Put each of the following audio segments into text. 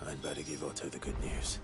I'd better give Otto the good news.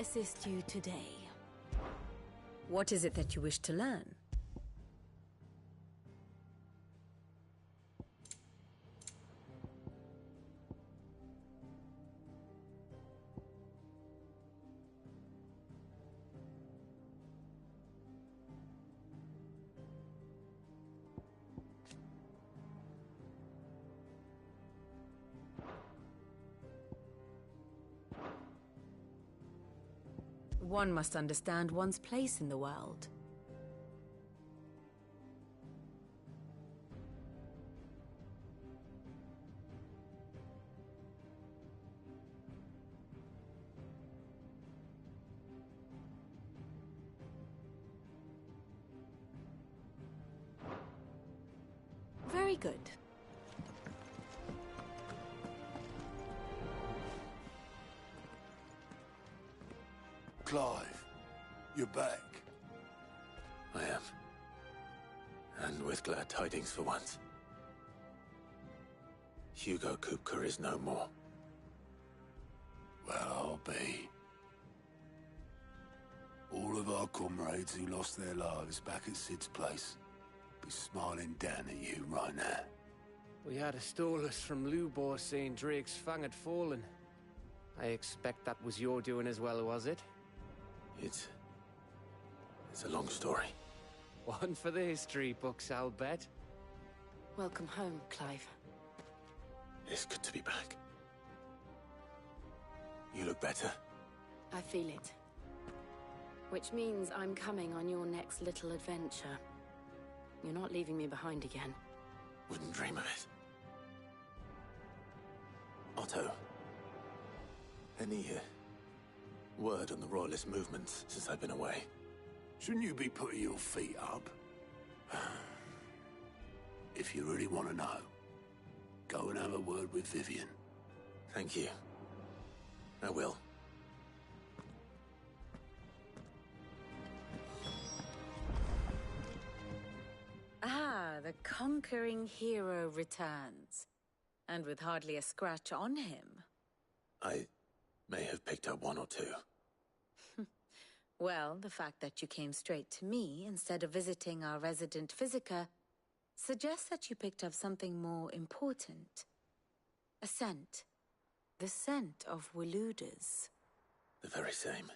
assist you today? What is it that you wish to learn? One must understand one's place in the world. Very good. Clive, you're back. I am. And with glad tidings for once. Hugo Kupka is no more. Well, I'll be. All of our comrades who lost their lives back at Sid's place be smiling down at you right now. We had a stolus from Lubor saying Drake's fang had fallen. I expect that was your doing as well, was it? It's a long story. One for the history books, I'll bet. Welcome home, Clive. It's good to be back. You look better. I feel it. Which means I'm coming on your next little adventure. You're not leaving me behind again. Wouldn't dream of it. Otto. Any word on the Royalist movements since I've been away? Shouldn't you be putting your feet up? If you really want to know, go and have a word with Vivian. Thank you. I will. Ah, the conquering hero returns. And with hardly a scratch on him. I may have picked up one or two. Well, the fact that you came straight to me instead of visiting our resident physiker suggests that you picked up something more important. A scent. The scent of Waludas. The very same.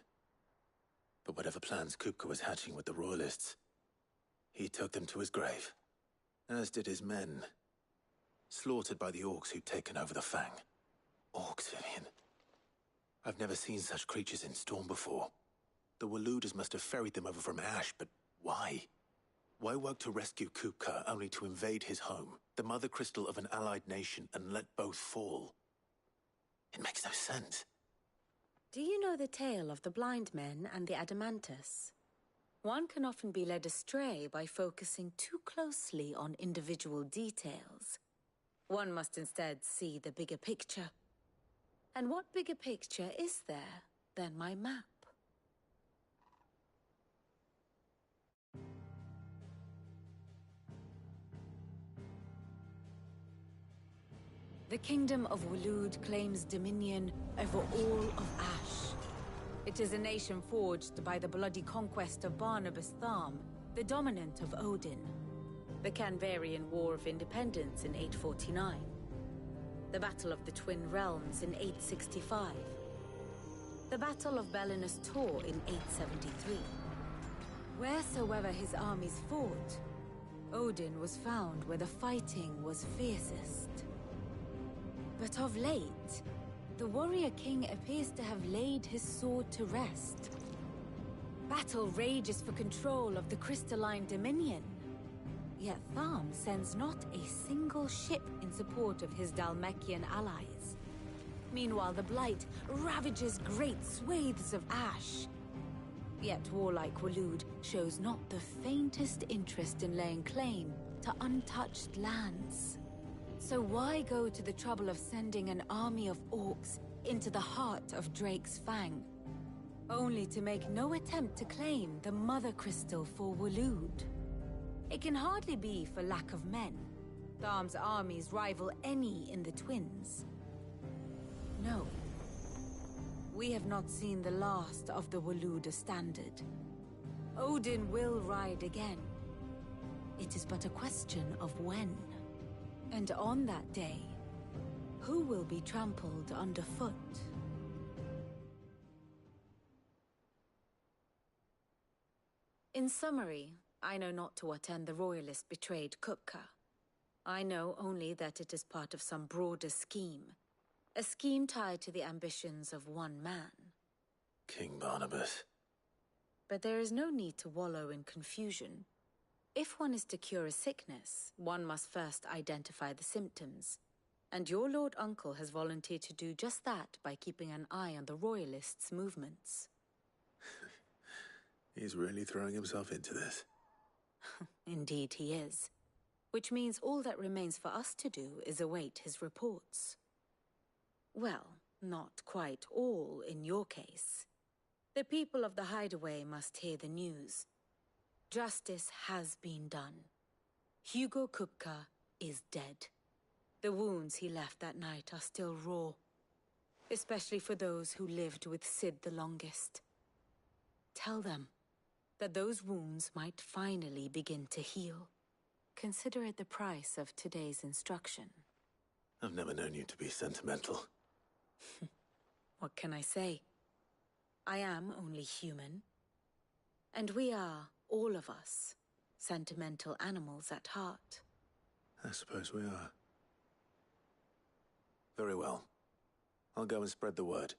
But whatever plans Kupka was hatching with the Royalists, he took them to his grave. As did his men. Slaughtered by the orcs who'd taken over the Fang. Orcs, Vivian. I've never seen such creatures in Storm before. The Waludas must have ferried them over from Ash, but why? Why work to rescue Kupka only to invade his home, the mother crystal of an allied nation, and let both fall? It makes no sense. Do you know the tale of the blind men and the Adamantus? One can often be led astray by focusing too closely on individual details. One must instead see the bigger picture. And what bigger picture is there than my map? The Kingdom of Waloed claims dominion over all of Ash. It is a nation forged by the bloody conquest of Barnabas Tharm, the dominant of Odin. The Canvarian War of Independence in 849. The Battle of the Twin Realms in 865. The Battle of Belinus Tor in 873. Wheresoever his armies fought, Odin was found where the fighting was fiercest. But of late, the warrior king appears to have laid his sword to rest. Battle rages for control of the crystalline dominion. Yet Tharm sends not a single ship in support of his Dhalmekian allies. Meanwhile, the Blight ravages great swathes of Ash. Yet warlike Waloed shows not the faintest interest in laying claim to untouched lands. So why go to the trouble of sending an army of orcs into the heart of Drake's Fang, only to make no attempt to claim the Mother Crystal for Waloed? It can hardly be for lack of men. Tharm's armies rival any in the Twins. No. we have not seen the last of the Waloed standard. Odin will ride again. It is but a question of when. And on that day, who will be trampled underfoot? In summary, I know not to what end the Royalists betrayed Kupka. I know only that it is part of some broader scheme. A scheme tied to the ambitions of one man. King Barnabas. But there is no need to wallow in confusion. If one is to cure a sickness, one must first identify the symptoms. And your Lord Uncle has volunteered to do just that by keeping an eye on the Royalists' movements. He's really throwing himself into this. Indeed he is. Which means all that remains for us to do is await his reports. Well, not quite all in your case. The people of the Hideaway must hear the news. Justice has been done. Hugo Kupka is dead. The wounds he left that night are still raw. Especially for those who lived with Sid the longest. Tell them that those wounds might finally begin to heal. Consider it the price of today's instruction. I've never known you to be sentimental. What can I say? I am only human. And we are, all of us, sentimental animals at heart. I suppose we are. Very well. I'll go and spread the word.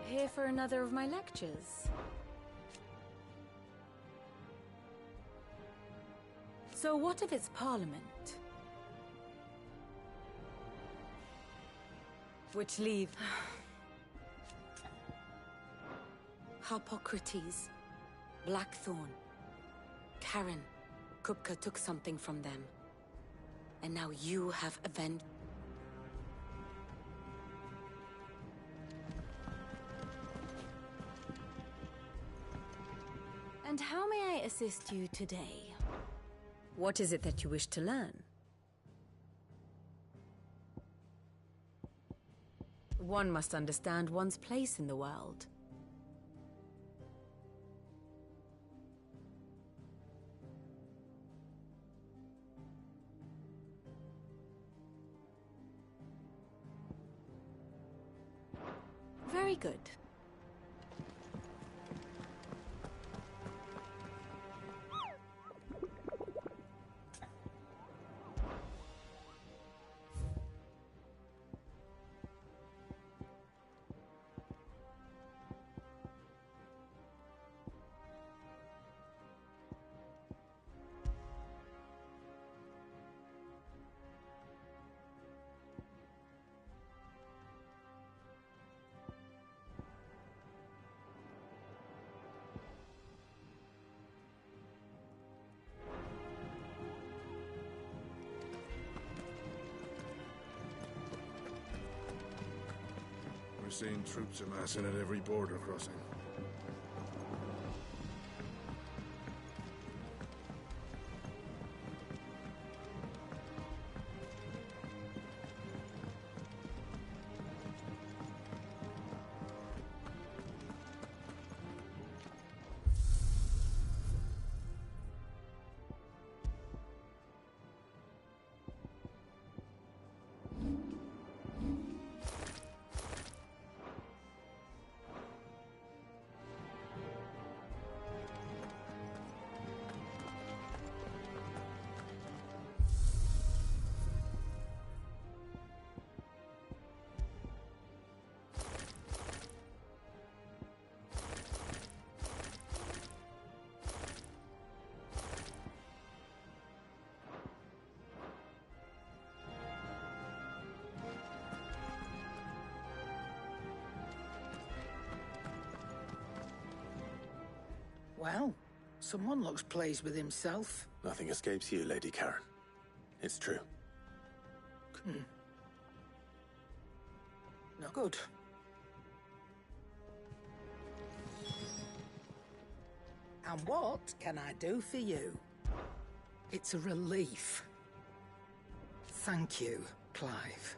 Here for another of my lectures. So what of its parliament? Which leave Harpocrates, Blackthorn, Karen. Kupka took something from them. And now you have avenged. And how may I assist you today? What is it that you wish to learn? One must understand one's place in the world. Very good. We're seeing troops amassing at every border crossing. Well, someone looks pleased with himself. Nothing escapes you, Lady Karen. It's true. No good. And what can I do for you? It's a relief. Thank you, Clive.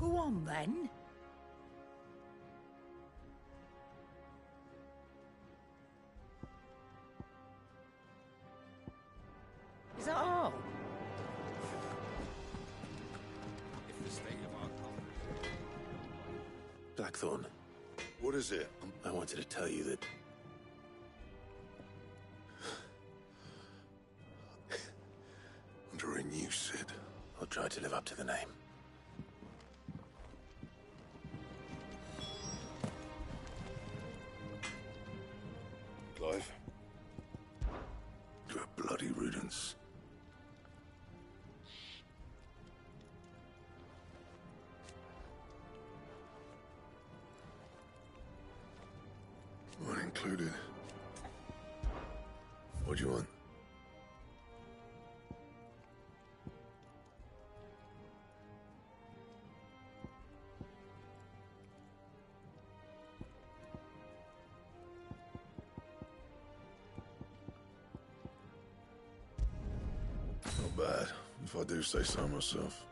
Go on, then. Is that all? If the state of our Blackthorn, What is it? I wanted to tell you that... Under a new Sid. I'll try to live up to the name. Clive? You're a bloody riddance. One included. What do you want? Not bad, if I do say so myself.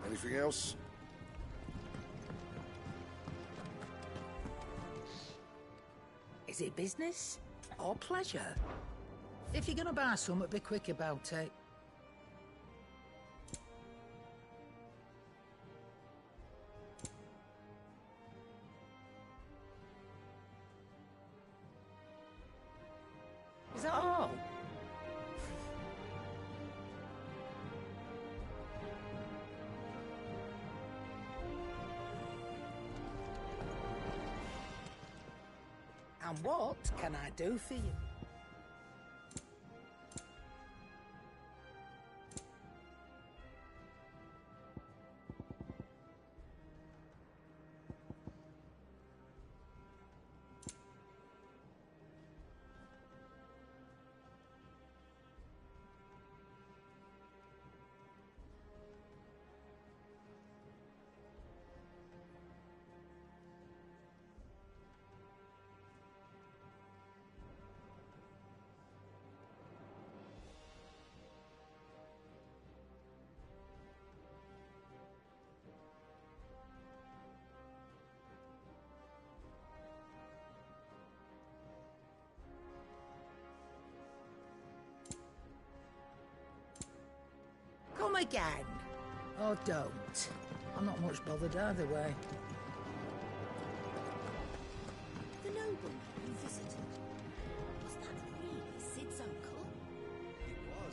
Anything else? Is it business or pleasure? If you're gonna buy something, be quick about it. Is that all? And what can I do for you? Come again. Or don't. I'm not much bothered either way. The nobleman you visited, was that really Sid's uncle? It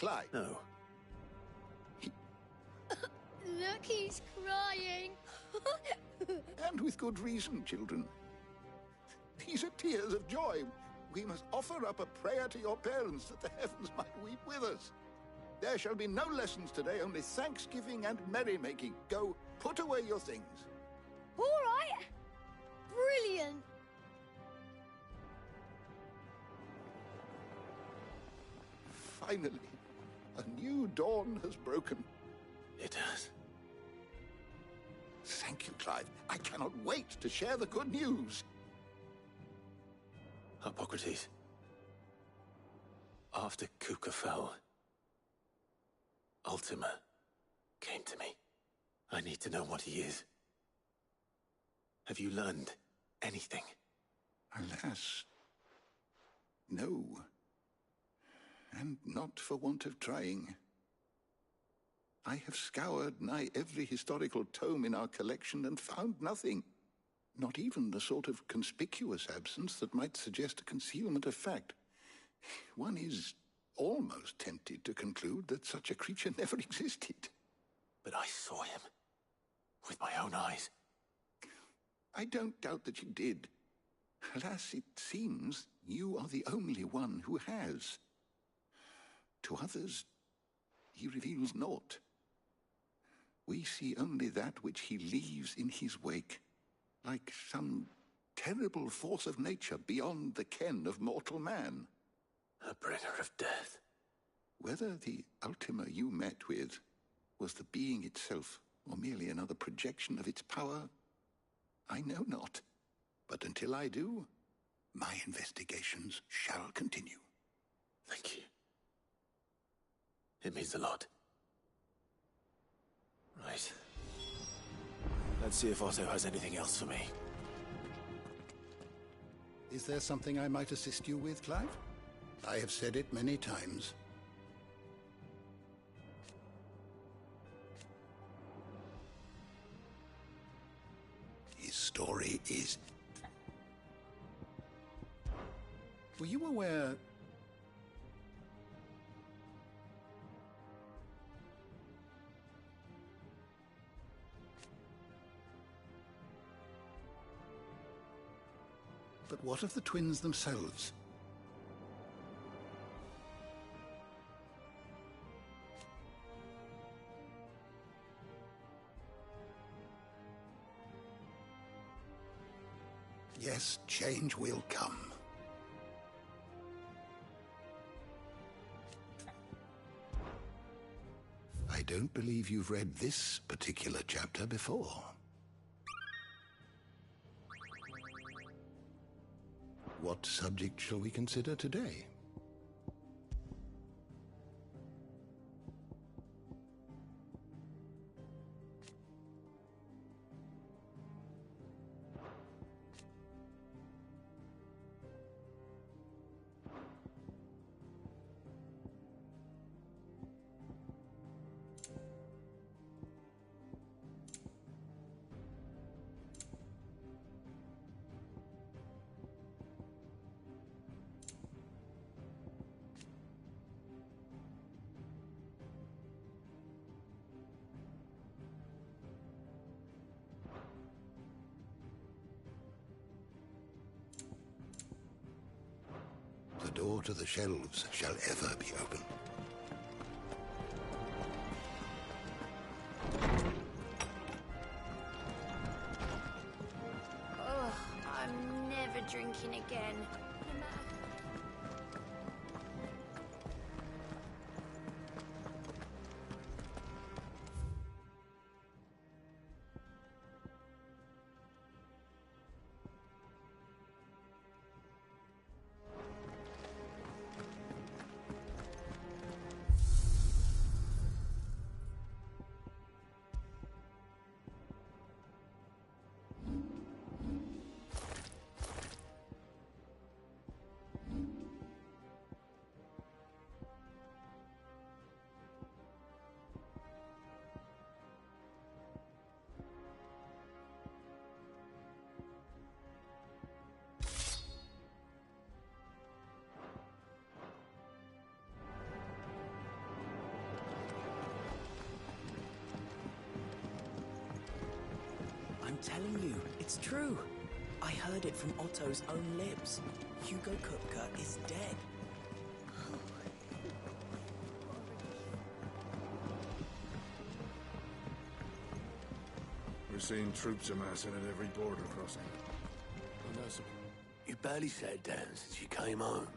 Clive. No. Look, he's crying. And with good reason, children. These are tears of joy. We must offer up a prayer to your parents that the heavens might weep with us. There shall be no lessons today, only thanksgiving and merrymaking. Go, put away your things. All right. Brilliant. Finally, a new dawn has broken. It has. Thank you, Clive. I cannot wait to share the good news. Hippocrates. After Kuka fell, Ultima came to me. I need to know what he is. Have you learned anything? Alas, no. And not for want of trying. I have scoured nigh every historical tome in our collection and found nothing. Not even the sort of conspicuous absence that might suggest a concealment of fact. One is almost tempted to conclude that such a creature never existed. But I saw him. With my own eyes. I don't doubt that you did. Alas, it seems you are the only one who has. To others, he reveals naught. We see only that which he leaves in his wake, like some terrible force of nature beyond the ken of mortal man. A bringer of death. Whether the Ultima you met with was the being itself, or merely another projection of its power, I know not. But until I do, my investigations shall continue. Thank you. It means a lot. Right. Let's see if Otto has anything else for me. Is there something I might assist you with, Clive? I have said it many times. His story is... Were you aware... But what of the twins themselves? Yes, change will come. I don't believe you've read this particular chapter before. What subject shall we consider today? The door to the shelves shall ever be open. Oh, I'm never drinking again. No matter. telling you, it's true. I heard it from Otto's own lips. Hugo Kupka is dead. We're seeing troops amassing at every border crossing. You barely sat down since you came home.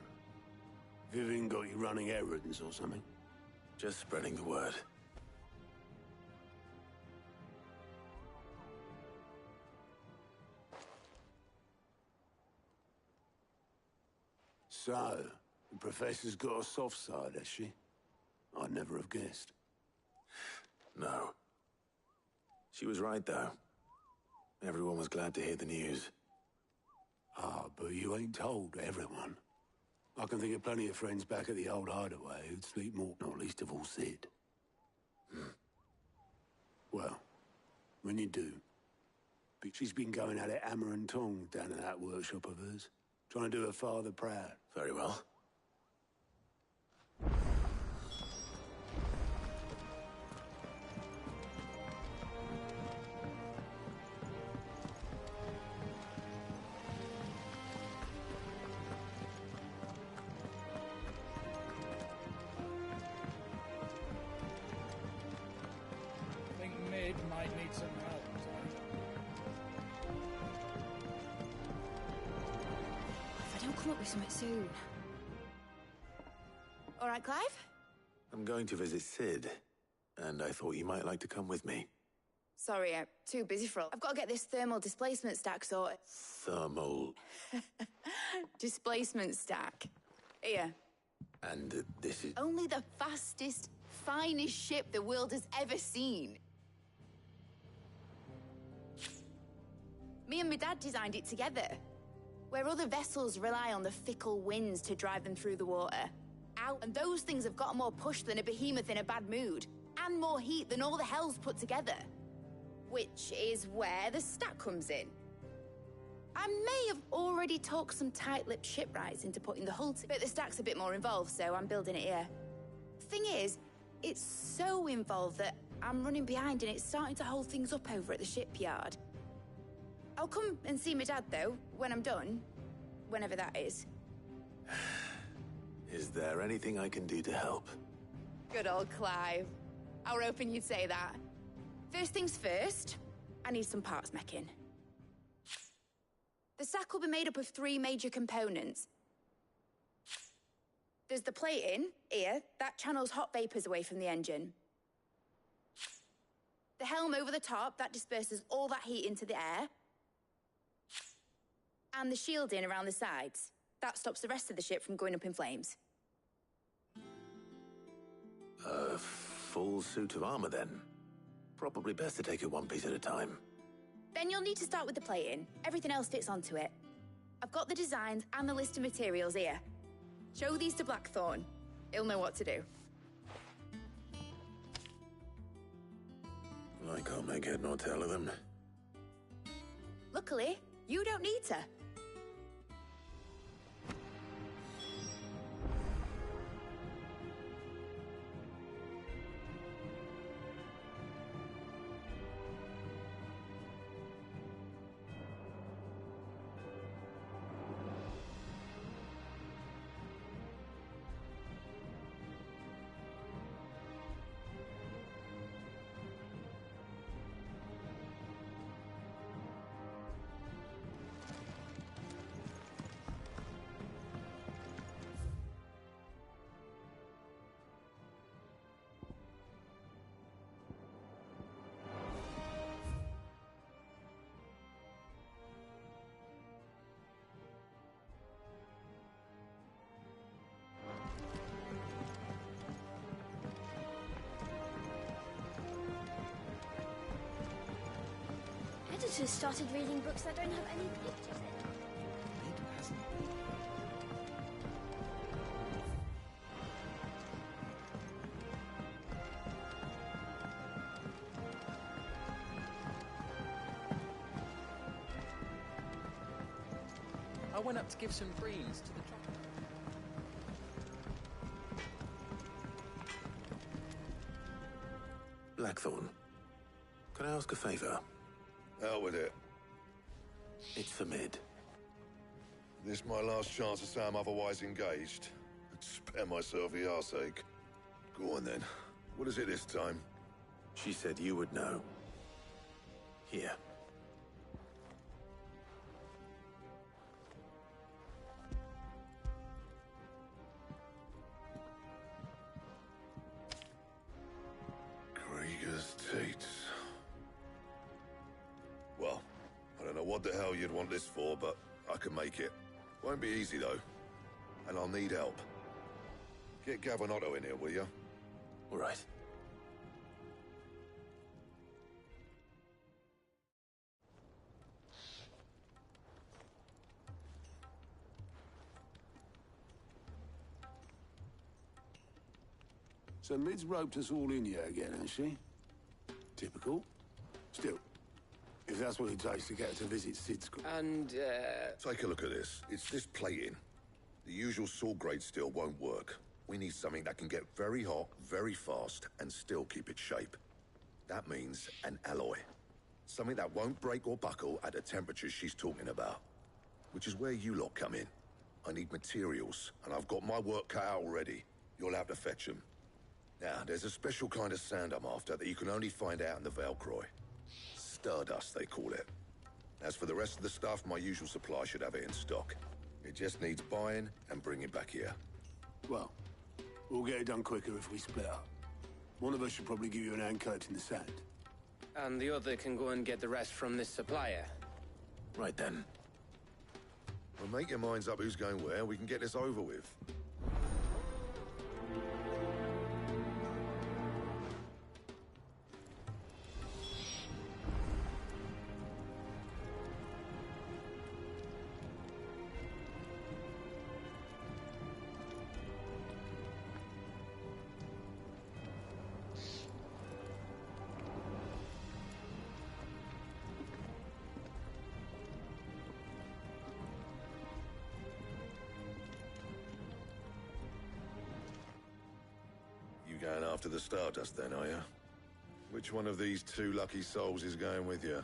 Vivian got you running errands or something? Just spreading the word. So, the Professor's got a soft side, has she? I'd never have guessed. No. She was right, though. Everyone was glad to hear the news. Ah, but you ain't told everyone. I can think of plenty of friends back at the old hideaway who'd sleep more, not least of all Sid. Well, when you do. But she's been going at it hammer and tongs down in that workshop of hers, trying to do her father proud. Very well. I think Mid might need some help. If I don't come up with something soon. All right, Clive? I'm going to visit Sid, and I thought you might like to come with me. Sorry, I'm too busy for all. I've got to get this thermal displacement stack sorted. Thermal. Displacement stack. Here. And this is... Only the fastest, finest ship the world has ever seen. Me and my dad designed it together. Where other vessels rely on the fickle winds to drive them through the water. Out, and those things have got more push than a behemoth in a bad mood. And more heat than all the hells put together. Which is where the stack comes in. I may have already talked some tight-lipped shipwrights into putting the hull but the stack's a bit more involved, so I'm building it here. Thing is, it's so involved that I'm running behind and it's starting to hold things up over at the shipyard. I'll come and see my dad, though, when I'm done. Whenever that is. Is there anything I can do to help? Good old Clive. I were hoping you'd say that. First things first, I need some parts meching. The stack will be made up of 3 major components. There's the plating, here, that channels hot vapors away from the engine. The helm over the top, that disperses all that heat into the air. And the shielding around the sides. That stops the rest of the ship from going up in flames. A full suit of armor, then. Probably best to take it one piece at a time. Then you'll need to start with the plating. Everything else fits onto it. I've got the designs and the list of materials here. Show these to Blackthorn. He'll know what to do. I can't make head nor tail of them. Luckily, you don't need to. Editors started reading books that don't have any pictures in. It hasn't been. I went up to give some greens to the chocolate. Blackthorn, can I ask a favor? Out with it. It's for Mid. This my last chance to say I'm otherwise engaged. Spare myself the arseache. Go on then. What is it this time? She said you would know. Here. Krieger's Tates. Well, I don't know what the hell you'd want this for, but I can make it. Won't be easy, though. And I'll need help. Get Gavin-Otto in here, will you? All right. So Mid's roped us all in here again, hasn't she? Typical. Still, if that's what it takes to get her to visit Sid's... And, Take a look at this. It's this plating. The usual sword grade steel won't work. We need something that can get very hot, very fast, and still keep its shape. That means an alloy. Something that won't break or buckle at the temperatures she's talking about. Which is where you lot come in. I need materials, and I've got my work cut out already. You'll have to fetch them. Now, there's a special kind of sand I'm after that you can only find out in the Valcroy. Stardust, they call it. As for the rest of the stuff, my usual supply should have it in stock. It just needs buying and bringing back here. Well, we'll get it done quicker if we split up. One of us should probably give you an hand collecting the sand. and the other can go and get the rest from this supplier. Right then. Well, make your minds up who's going where. We can get this over with. You going after the Stardust then, are you? Which one of these two lucky souls is going with you?